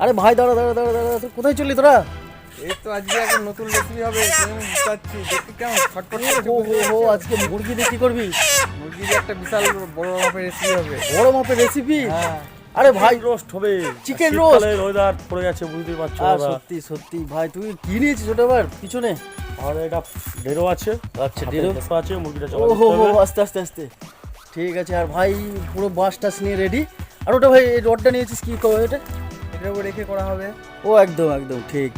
আরে ভাই দাঁড়া দাঁড়া দাঁড়া দাঁড়া, তুই কোথায় চললি তোরা? এই তো আজকে একটা নতুন রেসিপি হবে, আমি বুঝাচ্ছি দেখতে কেমন ছটফট ও আজকে মুরগি দিয়ে কি করবি? মুরগির একটা বিশাল বড় মাপের রেসিপি হবে। বড় মাপের রেসিপি? হ্যাঁ। আরে ভাই রোস্ট হবে, চিকেন রোস্ট। ওয়েদার পড়ে গেছে বুঝতেই পারছো। সত্যি সত্যি ভাই তুই কি নিয়েছিস ওটা আবার পিছনে? আর এটা ঢেঁড়ো আছে, আচ্ছা ঢেঁড়ো আছে, মুরগিটা ওহো আস্তে আস্তে আস্তে, ঠিক আছে। আর ভাই পুরো বাস টাস নিয়ে রেডি। আর ওটা ভাই এই রডটা নিয়েছিস কি করবে এটা? এটার উপর রেখে করা হবে। ও একদম একদম ঠিক।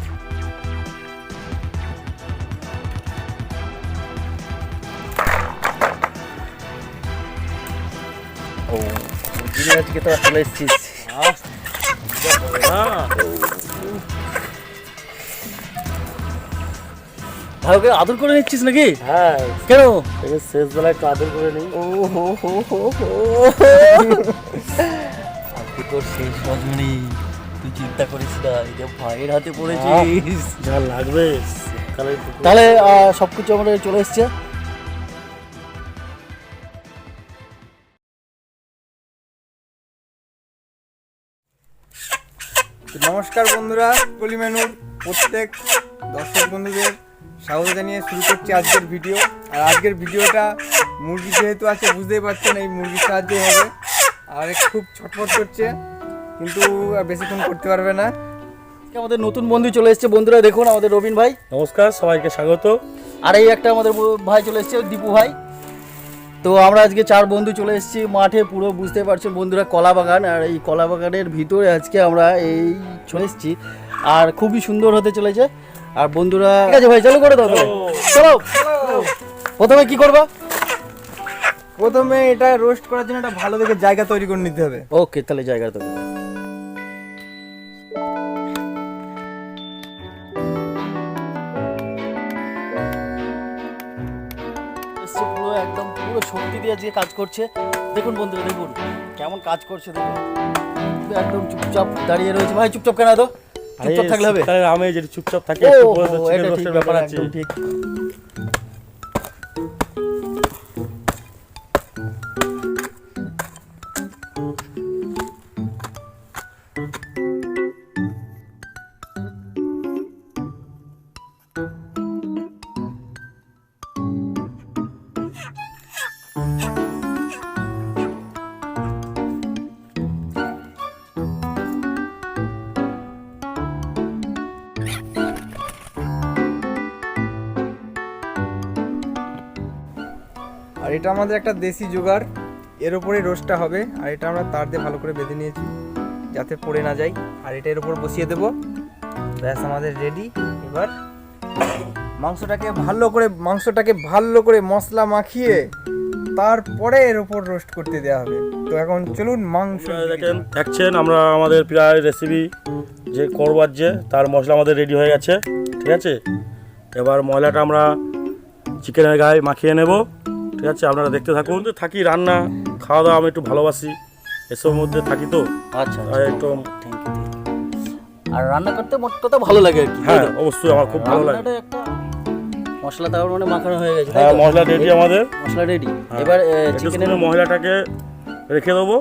ও মুরগি আজকে তো চলে এসেছিস। ভাই ওকে আদর করে নিচ্ছিস নাকি? হ্যাঁ কেন? শেষ বেলায় একটু আদর করে নিই। ও হো হো হো হো আজকে তোর শেষ রজনী, তুই চিন্তা করিস না, এটা ভাইয়ের হাতে পড়েছিস। যা লাগবে তাহলে সবকিছু আমাদের চলে এসছে। নমস্কার বন্ধুরা, কলি মেনুর প্রত্যেক দর্শক বন্ধুদের স্বাগত জানিয়ে শুরু করছি আজকের ভিডিও। আর আজকের ভিডিওটা মুরগি যেহেতু আছে বুঝতেই পারছেন এই মুরগির সাহায্যে হবে। আর খুব ছটফট করছে কিন্তু বেশিক্ষণ করতে পারবে না। আমাদের নতুন বন্ধু চলে এসছে বন্ধুরা, দেখুন আমাদের রবিন ভাই। নমস্কার, সবাইকে স্বাগত। আর এই একটা আমাদের ভাই চলে এসছে দীপু ভাই। তো আমরা আজকে 4 বন্ধু চলে এসেছি মাঠে, পুরো বুঝতে পারছেন বন্ধুরা কলা বাগান। আর এই কলা বাগানের ভিতরে আজকে আমরা এই চলে এসেছি, আর খুবই সুন্দর হতে চলেছে। আর বন্ধুরা ঠিক আছে ভাই চালু করে দাও, চলো। প্রথমে কি করবা? প্রথমে এটা রোস্ট করার জন্য একটা ভালো দেখে জায়গা তৈরি করে নিতে হবে। ওকে তাহলে জায়গা তো পুরো একদম পুরো শক্তি দিয়ে আজকে কাজ করছে। দেখুন বন্ধুরা দেখুন কেমন কাজ করছে, দেখুন একদম চুপচাপ দাঁড়িয়ে রয়েছে। ভাই চুপচাপ কেন তো? চুপচাপ থাকলে হবে? আমি যদি চুপচাপ থাকি ব্যাপার আছে। ঠিক আর এটা আমাদের একটা দেশি জোগাড়, এর উপরে রোস্টটা হবে। আর এটা আমরা তার দিয়ে ভালো করে বেঁধে নিয়েছি যাতে পড়ে না যায়। আর এটা এর উপর বসিয়ে দেবো, ব্যাস আমাদের রেডি। এবার মাংসটাকে ভালো করে মশলা মাখিয়ে তারপরে এর উপর রোস্ট করতে দেওয়া হবে। তো এখন চলুন মাংস দেখছেন আমরা আমাদের প্রায় রেসিপি যে করবার যে তার মশলা আমাদের রেডি হয়ে গেছে, ঠিক আছে। এবার মশলাটা আমরা চিকেনের গায়ে মাখিয়ে নেব, ঠিক আছে। আপনারা দেখতে থাকুন। থাকি রান্না খাওয়া দাওয়া আমি একটু ভালোবাসি, এসবের মধ্যে থাকি তো। আচ্ছা একটু থ্যাংক ইউ। আর রান্না করতে মোট কথা ভালো লাগে আর কি। হ্যাঁ অবশ্যই আমার খুব ভালো লাগে। একটা মশলা তার মানে মাখানো হয়ে গেছে। হ্যাঁ মশলা রেডি আমাদের, মশলা রেডি। এবার চিকেনের মশলাটাকে রেখে দেবো,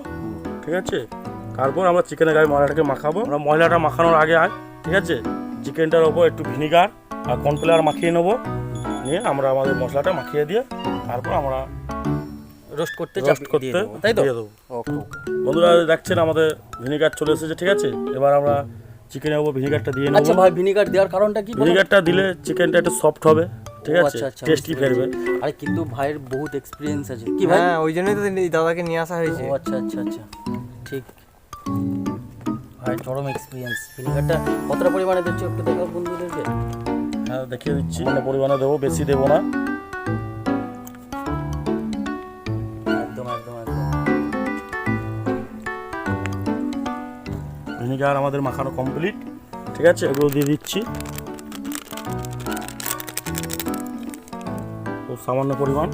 ঠিক আছে। তারপর আমরা চিকেনের গায়ে মশলাটাকে মাখাবো। আমরা মশলাটা মাখানোর আগে ঠিক আছে চিকেনটার ওপর একটু ভিনিগার আর কর্নফ্লাওয়ার মাখিয়ে নেবো, নিয়ে আমরা আমাদের মশলাটা মাখিয়ে দিয়ে তারপর আমরা রোস্ট করতে তাই তো দিয়ে দেবো। বন্ধুরা দেখছেন আমাদের ভিনিগার চলে এসেছে, ঠিক আছে। এবার আমরা চিকেনের উপর ভিনিগারটা দিয়ে নেব। আচ্ছা ভাই ভিনিগার দেওয়ার কারণটা কি? ভিনিগারটা দিলে চিকেনটা একটু সফট হবে, ঠিক আছে, টেস্টি ফেরবে। আরে কিন্তু ভাইয়ের বহুত এক্সপেরিয়েন্স আছে কি ভাই? হ্যাঁ ওই জন্যই তো এই দাদাকে নিয়ে আসা হয়েছে। ও আচ্ছা আচ্ছা আচ্ছা ঠিক। ভাই চরম এক্সপেরিয়েন্স। ভিনিগারটা কতটা পরিমাণে দিচ্ছ একটু দেখাও বন্ধুদেরকে। হ্যাঁ দেখিয়ে দিচ্ছি, মানে পরিমাণে দেবো, বেশি দেবো না। একদম একদম একদম। ভিনিগার আমাদের মাখানো কমপ্লিট, ঠিক আছে। এগুলো দিয়ে দিচ্ছি খুব সামান্য পরিমাণ।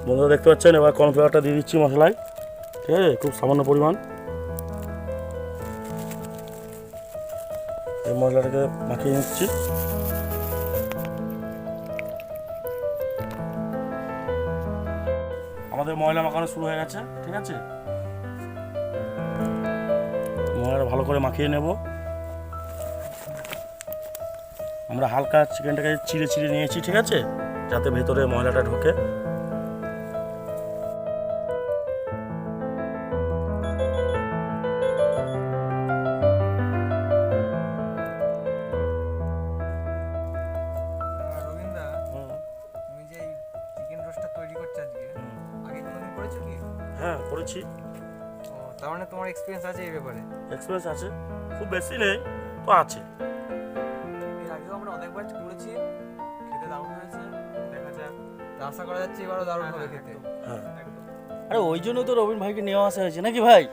বন্ধুরা দেখতে পাচ্ছেন এবার কর্নফ্লাওয়ারটা দিয়ে দিচ্ছি মশলায়, ঠিক আছে, খুব সামান্য পরিমাণ। এই মশলাটাকে মাখিয়ে নিচ্ছি। আমাদের ময়লা মাখানো শুরু হয়ে গেছে, ঠিক আছে। ময়লাটা ভালো করে মাখিয়ে নেব। আমরা হালকা চিকেনটাকে চিড়ে চিড়ে নিয়েছি, ঠিক আছে, যাতে ভেতরে ময়লাটা ঢোকে। রবীন্দ্র, তুমি যে এই চিকেন রোস্টটা তৈরি করছো আজকে, আগে কোনোদিন করেছো কি? হ্যাঁ, করেছি। ও, তার মানে তোমার এক্সপিরিয়েন্স আছে এই ব্যাপারে? এক্সপিরিয়েন্স আছে, খুব বেশি নেই তো আছে। এর আগেও আমরা অনেকবার করেছি, খেতে দারুণ হয়েছে। দেখা যাক, আশা করা যাচ্ছে এবারও দারুণ হবে খেতে। হ্যাঁ, আরে ওই জন্য তো রবিন ভাইকে নেওয়া আসা হয়েছে নাকি ভাই?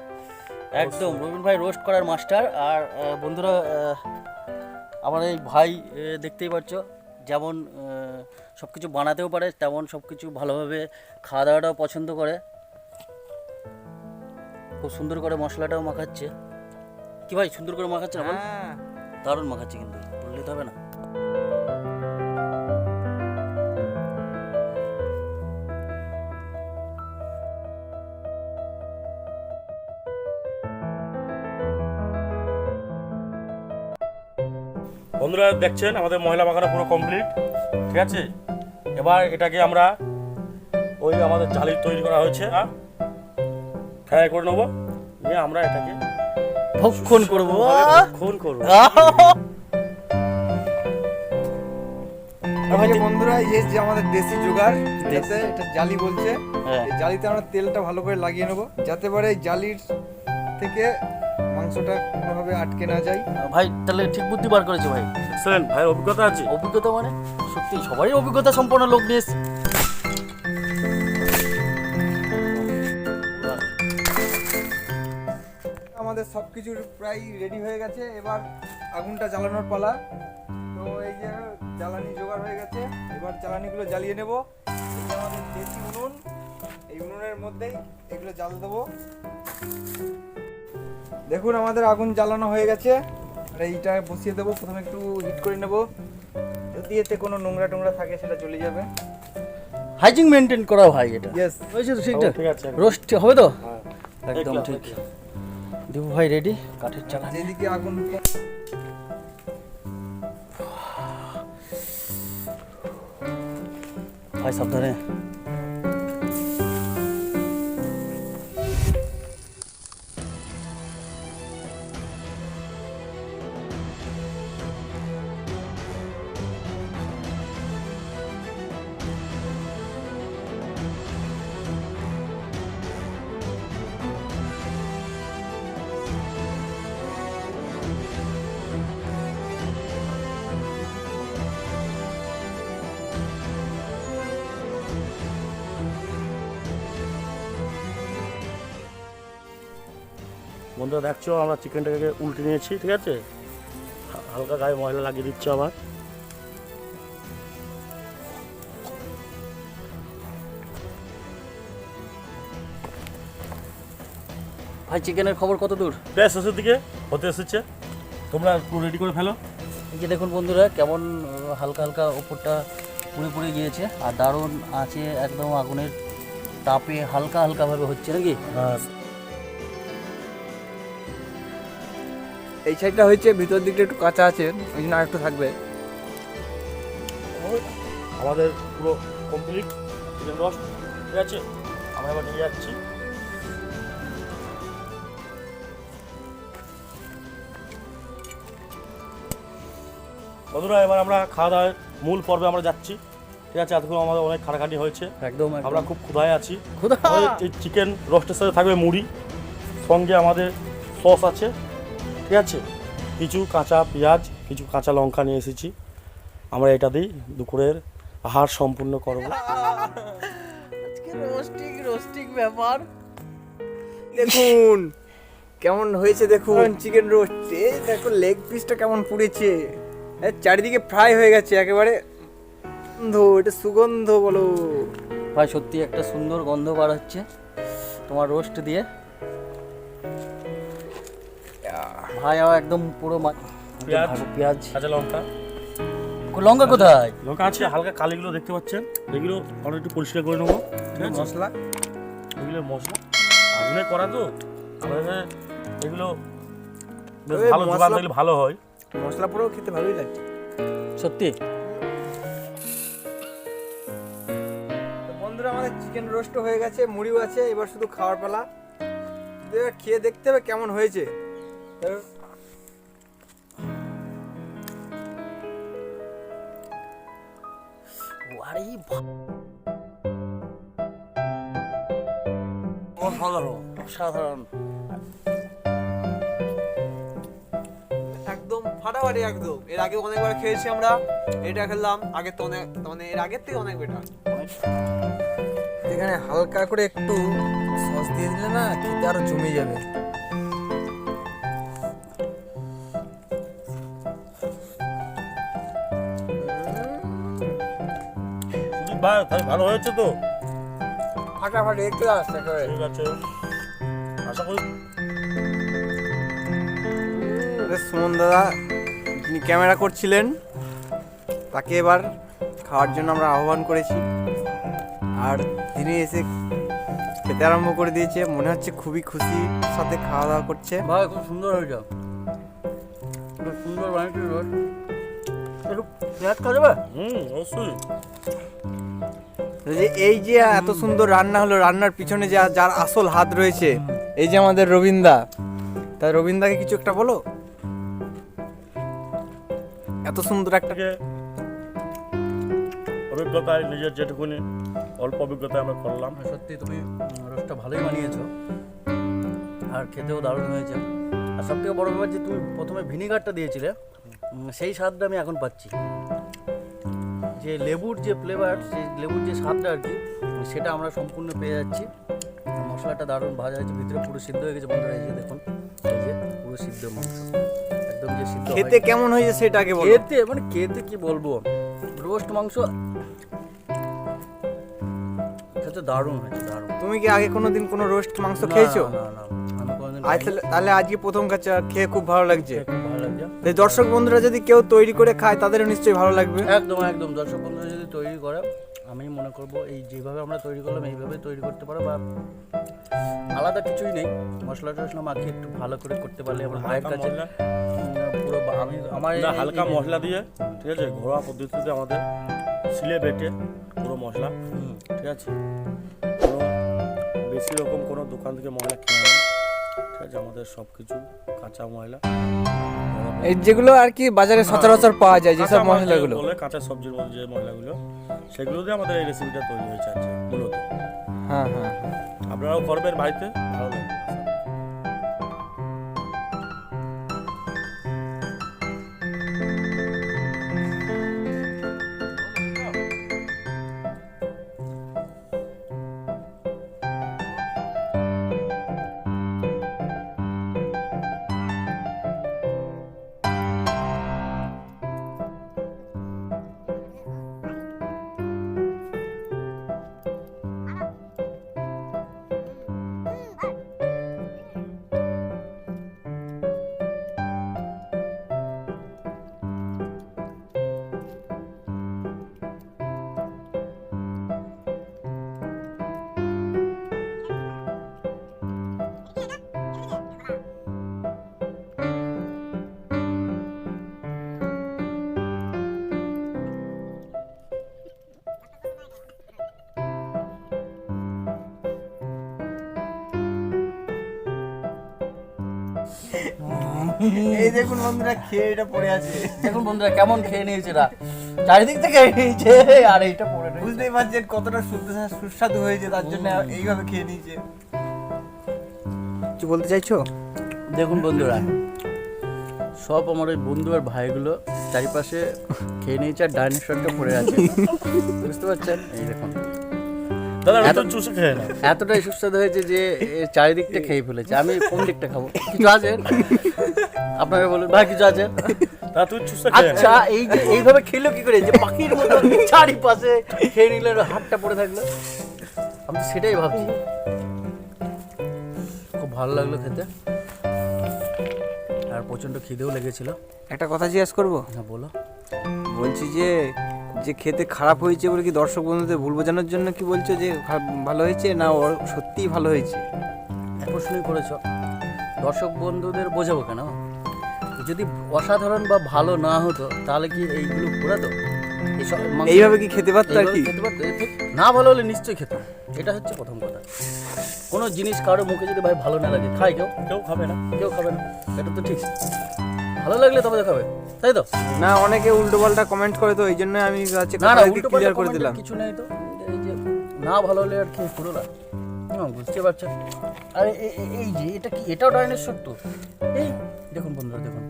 একদম, রবিন ভাই রোস্ট করার মাস্টার। আর বন্ধুরা, আমার এই ভাই দেখতেই পাচ্ছ, যেমন সব কিছু বানাতেও পারে, তেমন সব কিছু ভালোভাবে খাওয়া দাওয়াটাও পছন্দ করে। খুব সুন্দর করে মশলাটাও মাখাচ্ছে। কি ভাই, সুন্দর করে মাখাচ্ছে না বল? হ্যাঁ, দারুণ মাখাচ্ছে, কিন্তু বললে তো হবে না। বন্ধুরা দেখছেন আমাদের ময়লা মাখানো পুরো কমপ্লিট, ঠিক আছে। এবার এটাকে আমরা ওই আমাদের জালি তৈরি করা হয়েছে ফ্রাই করে নেবো, নিয়ে আমরা এটাকে ভক্ষণ করবো। ভক্ষণ করবো। তাহলে বন্ধুরা, এই যে আমাদের দেশি জোগাড়, এটাতে এটা জালি বলছে। হ্যাঁ। এই জালিতে আমরা তেলটা ভালো করে লাগিয়ে নেবো, যাতে করে এই জালির থেকে মাংসটা কোনোভাবে আটকে না যায়। ভাই তাহলে ঠিক বুদ্ধি বার করেছে ভাই। এক্সেলেন্ট, ভাইয়ের অভিজ্ঞতা আছে। অভিজ্ঞতা মানে সত্যি সবারই অভিজ্ঞতা সম্পন্ন লোক নিয়ে এসেছে। আমাদের সব কিছু প্রায় রেডি হয়ে গেছে, এবার আগুনটা জ্বালানোর পালা। তো এই যে জ্বালানি জোগাড় হয়ে গেছে, এবার জ্বালানিগুলো জ্বালিয়ে নেব। এই যে আমাদের দেশি উনুন, এই উনুনের মধ্যেই এগুলো জ্বাল দেবো। দেখুন আমাদের আগুন জ্বালানো হয়ে গেছে, আর এইটা বসিয়ে দেবো। প্রথমে একটু হিট করে নেব, যদি এতে কোনো নোংরা টোংরা থাকে সেটা চলে যাবে। হাইজিন মেনটেন করা ভাই, এটা ইয়েস, হয়েছে তো ঠিকঠাক? ঠিক আছে, রোস্ট হবে তো? হ্যাঁ, একদম দেখলাম, ঠিক। দেখলাম। দেবু ভাই রেডি, কাঠের চালা। যেদিকে আগুন ভাই সাবধানে। বন্ধুরা দেখছো, আমরা চিকেনটাকে উল্টে নিয়েছি, ঠিক আছে। হালকা গায়ে ময়লা লাগিয়ে দিচ্ছি আবার। ভাই চিকেনের খবর কত দূর? প্রায় শেষের দিকে হতে এসেছে, তোমরা পুরো রেডি করে ফেলো। এই যে দেখুন বন্ধুরা, কেমন হালকা হালকা ওপরটা পুড়ে পুড়ে গিয়েছে, আর দারুণ আছে একদম আগুনের তাপে হালকা হালকাভাবে হচ্ছে নাকি? এই সাইডটা হয়েছে, ভিতর দিকটা একটু কাঁচা আছে, ওই জন্য আরেকটু থাকবে। আমাদের পুরো কমপ্লিট চিকেন রোস্ট, ঠিক আছে। আমরা এবার নিয়ে যাচ্ছি। বন্ধুরা এবার আমরা খাওয়া দাওয়ার মূল পর্বে আমরা যাচ্ছি, ঠিক আছে। এতক্ষণ আমাদের অনেক খাটাখাটি হয়েছে, একদম আমরা খুব ক্ষুধায় আছি। ক্ষুধা। এই চিকেন রোস্টের সাথে থাকবে মুড়ি, সঙ্গে আমাদের সস আছে, ঠিক আছে। কিছু কাঁচা পেঁয়াজ, কিছু কাঁচা লঙ্কা নিয়ে এসেছি। আমরা এটা দিই দুপুরের আহার সম্পূর্ণ করব। আজকে রোস্টিং ব্যাপার। দেখুন কেমন হয়েছে, দেখুন চিকেন রোস্ট। দেখো লেগ পিসটা কেমন পুড়েছে, চারিদিকে ফ্রাই হয়ে গেছে একেবারে। গন্ধ, এটা সুগন্ধ বলো ভাই, সত্যি একটা সুন্দর গন্ধ বার হচ্ছে তোমার রোস্ট দিয়ে ভাই। একদম পুরো পেঁয়াজ, পেঁয়াজ, কাঁচা লঙ্কা। লঙ্কা কোথায়? লঙ্কা আছে, হালকা কালিগুলো দেখতে পাচ্ছেন, এগুলো আমরা একটু পরিষ্কার করে নেবো, ঠিক আছে। মশলা মশলা আগুনে করা তো আমাদের এখানে এগুলো বেশ ওই ভালো জোগাড় দিলে ভালো হয়। মশলা পুরো খেতে ভালোই লাগে সত্যি। তো বন্ধুরা আমাদের চিকেন রোস্ট হয়ে গেছে, মুড়িও আছে, এবার শুধু খাওয়ার পালা। এবার খেয়ে দেখতে হবে কেমন হয়েছে। আরে অসাধারণ। সাধারণ একদম ফাটাফাটি একদম। এর আগে অনেকবার খেয়েছি আমরা, এটা খেলাম আগে তো অনেক, মানে এর আগের থেকে অনেক বেটার। এখানে হালকা করে একটু সস দিয়ে দিলে না খেতে আরো জমে যাবে। সুদীপ ভাই তাই ভালো হয়েছে তো? ফাটাফাটি একটু আসছে করে। ঠিক আছে, আশা করি। সুমন দাদা যিনি ক্যামেরা করছিলেন তাকে এবার খাওয়ার জন্য আমরা আহ্বান করেছি, আর তিনি এসে খেতে আরম্ভ করে দিয়েছে। মনে হচ্ছে খুবই খুশির সাথে খাওয়া দাওয়া করছে। ভাই খুব সুন্দর হয়েছে, খুব সুন্দর বানিয়েছি রোজ। একটু পেঁয়াজ খাওয়া যাবে? অবশ্যই। এই যে এত সুন্দর রান্না হলো, রান্নার পিছনে যে যার আসল হাত রয়েছে, এই যে আমাদের রবীন্দা। তাই রবীন্দাকে কিছু একটা বলো। এত সুন্দর একটা অভিজ্ঞতায় নিজের যেটুকুনি অল্প অভিজ্ঞতায় আমরা করলাম। সত্যি তুমি রোজটা ভালোই বানিয়েছো, আর খেতেও দারুণ হয়েছে। আর সব থেকে বড় ব্যাপার যে তুমি প্রথমে ভিনিগারটা দিয়েছিলে, সেই স্বাদটা আমি এখন পাচ্ছি। যে লেবুর যে ফ্লেভার, সেই লেবুর যে স্বাদটা আর কি, সেটা আমরা সম্পূর্ণ পেয়ে যাচ্ছি। মশলাটা দারুণ ভাজা হয়েছে, ভিতরে পুরো সিদ্ধ হয়ে গেছে বন্ধুরা। এই যে দেখুন, এই যে পুরো সিদ্ধ মাংস, একদম যে সিদ্ধ। খেতে কেমন হয়েছে সেটা আগে বলো। খেতে মানে খেতে কি বলবো, রোস্ট মাংস খেতে দারুণ হয়েছে, দারুণ। তুমি কি আগে কোনোদিন কোনো রোস্ট মাংস খেয়েছো? না না, আমি কোনোদিন তাহলে আজকে প্রথম খাচ্ছ, খেয়ে খুব ভালো লাগছে। খুব ভালো লাগছে। তাই দর্শক বন্ধুরা যদি কেউ তৈরি করে খায় তাদেরও নিশ্চয়ই ভালো লাগবে। একদম একদম, দর্শক বন্ধুরা যদি তৈরি করে, আমি মনে করব এই যেভাবে আমরা তৈরি করলাম এইভাবে তৈরি করতে পারো, বা আলাদা কিছুই নেই। মশলা টশলা মাখিয়ে একটু ভালো করে করতে পারলে আমার মায়ের কাছে পুরো আমি আমার হালকা মশলা দিয়ে, ঠিক আছে, ঘরোয়া পদ্ধতিতে আমাদের সিলে বেটে পুরো মশলা, ঠিক আছে, কোনো বেশি রকম কোনো দোকান থেকে মশলা কিনে নেই, ঠিক আছে, আমাদের সব কিছু কাঁচা মশলা, এই যেগুলো আর কি বাজারে সচরাচর পাওয়া যায়, যেসব কাঁচা মশলাগুলো বলে কাঁচা সবজির মধ্যে যে মশলাগুলো, সেগুলো দিয়ে আমাদের এই রেসিপিটা তৈরি হয়েছে আজকে মূলত। হ্যাঁ হ্যাঁ, আপনারাও করবেন বাড়িতে, ভালো লাগবে। এই দেখুন বন্ধুরা খেয়ে এটা পড়ে আছে। দেখুন বন্ধুরা কেমন খেয়ে নিয়েছে এরা, চারিদিক থেকে নিয়েছে, আর এইটা পড়ে রয়েছে। বুঝতেই পারছেন কতটা সুস্বাদু হয়েছে, তার জন্য এইভাবে খেয়ে নিয়েছে। কিছু বলতে চাইছো? দেখুন বন্ধুরা, সব আমার ওই বন্ধু আর ভাইগুলো চারিপাশে খেয়ে নিয়েছে, আর ডাইনোসরটা পড়ে আছে, বুঝতে পারছেন? এই দেখুন দাদা একটু চুষে খেয়ে নাও। এতটাই সুস্বাদু হয়েছে যে এর চারিদিকটা খেয়ে ফেলেছে। আমি কোন দিকটা খাবো? কিছু আছে আপনারা বলুন ভাই, কিছু আছে? তা তুই চুষে খেয়ে নে। আচ্ছা, এই যে এইভাবে খেলো কি করে, যে পাখির মতো চারিপাশে খেয়ে নিলে হাতটা পড়ে থাকলো? আমি তো সেটাই ভাবছি। খুব ভালো লাগলো খেতে, আর প্রচন্ড খিদেও লেগেছিল। একটা কথা জিজ্ঞেস করবো? হ্যাঁ বলো। বলছি যে যে খেতে খারাপ হয়েছে বলে কি দর্শক বন্ধুদের ভুল বোঝানোর জন্য কি বলছো যে ভালো হয়েছে, না সত্যিই ভালো হয়েছে? এক প্রশ্নই করেছ, দর্শক বন্ধুদের বোঝাবো কেন? যদি অসাধারণ বা ভালো না হতো তাহলে কি এইগুলো ঘোরাতো? এইভাবে কি খেতে পারতো আর কি? খেতে পারতো, না ভালো হলে নিশ্চয়ই খেতাম। এটা হচ্ছে প্রথম কথা। কোনো জিনিস কারো মুখে যদি ভাই ভালো না লাগে, খায় কেউ? কেউ খাবে না, কেউ খাবে না, এটা তো ঠিক। ভালো লাগলে তবে খাবে, তাই তো? না, অনেকে উল্টো পাল্টা কমেন্ট করে, তো এই জন্য আমি ক্লিয়ার করে দিলাম। কিছু নেই তো, এই যে না ভালো হলে আর কি পুরো না, বুঝতে পারছেন? আর এই যে এটা কি, এটাও ডাইনোসর তো। এই দেখুন বন্ধুরা, দেখুন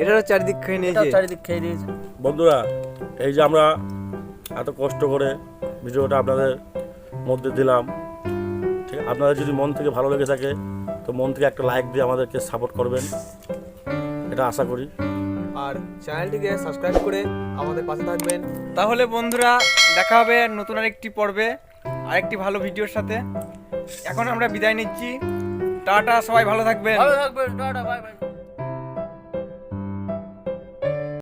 এটারও চারিদিক খেয়ে নিয়েছে, চারিদিক খেয়ে নিয়েছে। বন্ধুরা, এই যে আমরা এত কষ্ট করে ভিডিওটা আপনাদের মধ্যে দিলাম, ঠিক আছে? আপনাদের যদি মন থেকে ভালো লেগে থাকে তো মন থেকে একটা লাইক দিয়ে আমাদেরকে সাপোর্ট করবেন, এটা আশা করি। আর চ্যানেলটিকে সাবস্ক্রাইব করে আমাদের পাশে থাকবেন। তাহলে বন্ধুরা, দেখা হবে নতুন আরেকটি পর্বে আরেকটি ভালো ভিডিওর সাথে। এখন আমরা বিদায় নিচ্ছি, টাটা, সবাই ভালো থাকবেন। Tata, bye bye.